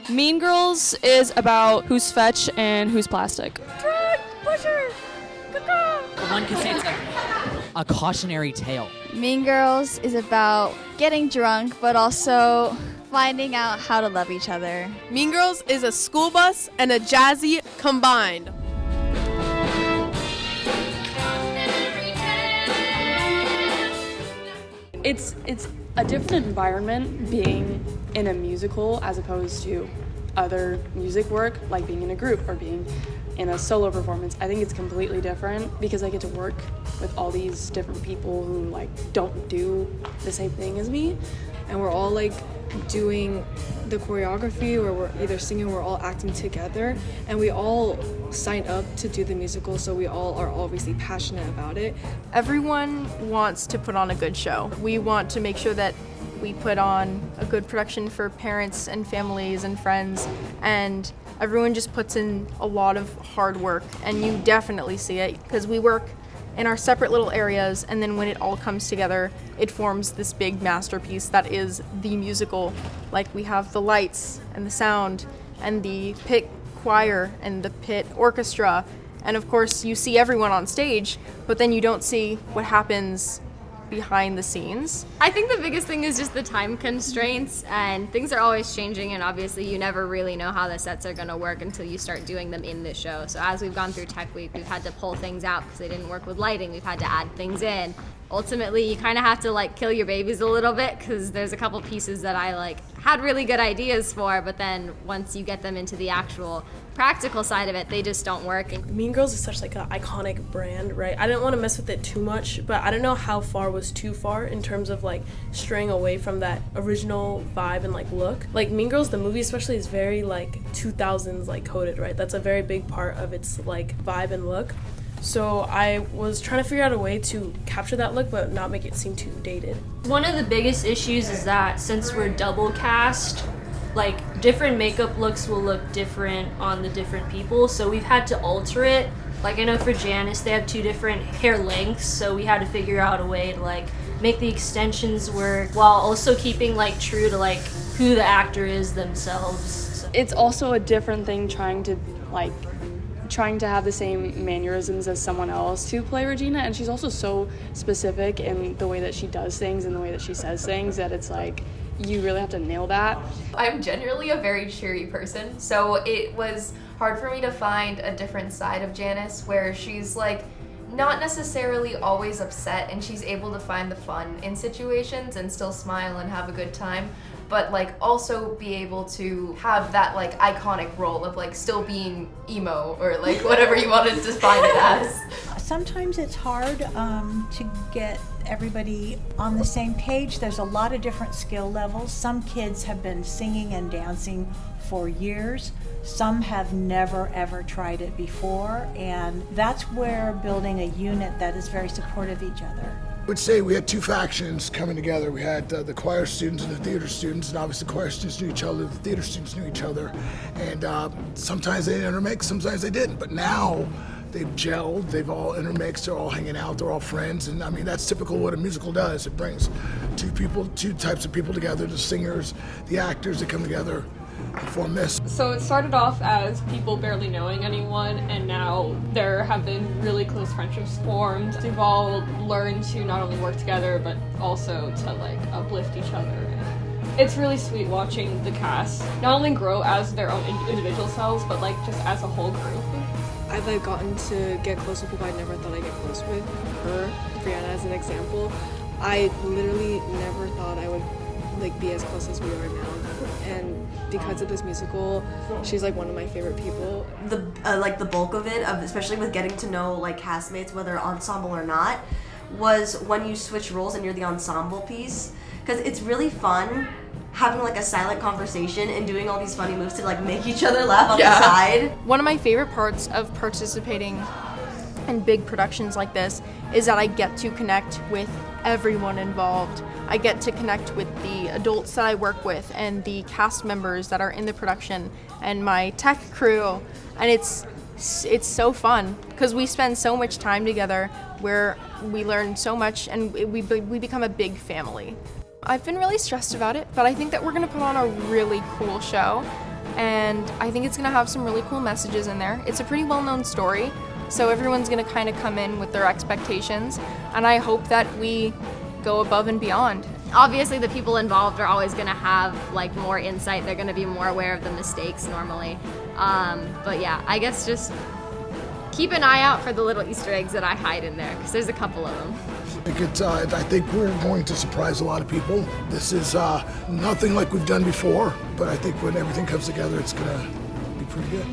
Mean Girls is about who's fetch and who's plastic. Drug pusher. One could say it's like a cautionary tale. Mean Girls is about getting drunk, but also finding out how to love each other. Mean Girls is a school bus and a jazzy combined. It's a different environment being in a musical as opposed to other music work, like being in a group or being in a solo performance. I think it's completely different because I get to work with all these different people who like don't do the same thing as me. And we're all like doing the choreography, or we're either singing, we're all acting together, and we all signed up to do the musical, so we all are obviously passionate about it. Everyone wants to put on a good show. We want to make sure that we put on a good production for parents and families and friends, and everyone just puts in a lot of hard work, and you definitely see it because we work in our separate little areas, and then when it all comes together, it forms this big masterpiece that is the musical. Like we have the lights and the sound and the pit choir and the pit orchestra, and of course you see everyone on stage, but then you don't see what happens behind the scenes. I think the biggest thing is just the time constraints, and things are always changing, and obviously you never really know how the sets are going to work until you start doing them in the show. So as we've gone through Tech Week, we've had to pull things out because they didn't work with lighting. We've had to add things in. Ultimately, you kind of have to like kill your babies a little bit because there's a couple pieces that I like had really good ideas for, but then once you get them into the actual practical side of it, they just don't work. Mean Girls is such like an iconic brand, right? I didn't want to mess with it too much, but I don't know how far was too far in terms of like straying away from that original vibe and like look. Like Mean Girls, the movie especially, is very like 2000s like coded, right? That's a very big part of its like vibe and look. So I was trying to figure out a way to capture that look but not make it seem too dated. One of the biggest issues is that since we're double cast, like different makeup looks will look different on the different people, so we've had to alter it. Like I know for Janice they have 2 different hair lengths, so we had to figure out a way to like make the extensions work while also keeping like true to like who the actor is themselves. So. It's also a different thing trying to have the same mannerisms as someone else to play Regina, and she's also so specific in the way that she does things and the way that she says things that it's like you really have to nail that. I'm generally a very cheery person, so it was hard for me to find a different side of Janice where she's like not necessarily always upset and she's able to find the fun in situations and still smile and have a good time, but like also be able to have that like iconic role of like still being emo or like whatever you want to define it as. Sometimes it's hard to get everybody on the same page. There's a lot of different skill levels. Some kids have been singing and dancing for years. Some have never ever tried it before, and that's where building a unit that is very supportive of each other. I would say we had 2 factions coming together. We had the choir students and the theater students, and obviously the choir students knew each other, the theater students knew each other, and sometimes they intermixed, sometimes they didn't, but now they've gelled, they've all intermixed, they're all hanging out, they're all friends, and I mean that's typical what a musical does. It brings 2 types of people together, the singers, the actors that come together and form this. So it started off as people barely knowing anyone, and now there have been really close friendships formed. We've all learned to not only work together but also to like uplift each other. It's really sweet watching the cast not only grow as their own individual selves but like just as a whole group. I've like gotten to get close with people I never thought I'd get close with. Her, Brianna as an example. I literally never thought I would like be as close as we are now, and because of this musical, she's like one of my favorite people. The like the bulk of it, especially with getting to know like castmates, whether ensemble or not, was when you switch roles and you're the ensemble piece, because it's really fun having like a silent conversation and doing all these funny moves to like make each other laugh on the side. One of my favorite parts of participating in big productions like this is that I get to connect with everyone involved. I get to connect with the adults that I work with and the cast members that are in the production and my tech crew, and it's so fun because we spend so much time together where we learn so much and we become a big family. I've been really stressed about it, but I think that we're going to put on a really cool show, and I think it's going to have some really cool messages in there. It's a pretty well-known story, so everyone's going to kind of come in with their expectations, and I hope that we go above and beyond. Obviously, the people involved are always going to have like more insight. They're going to be more aware of the mistakes normally. But yeah, I guess just keep an eye out for the little Easter eggs that I hide in there, because there's a couple of them. I think we're going to surprise a lot of people. This is nothing like we've done before, but I think when everything comes together, it's going to be pretty good.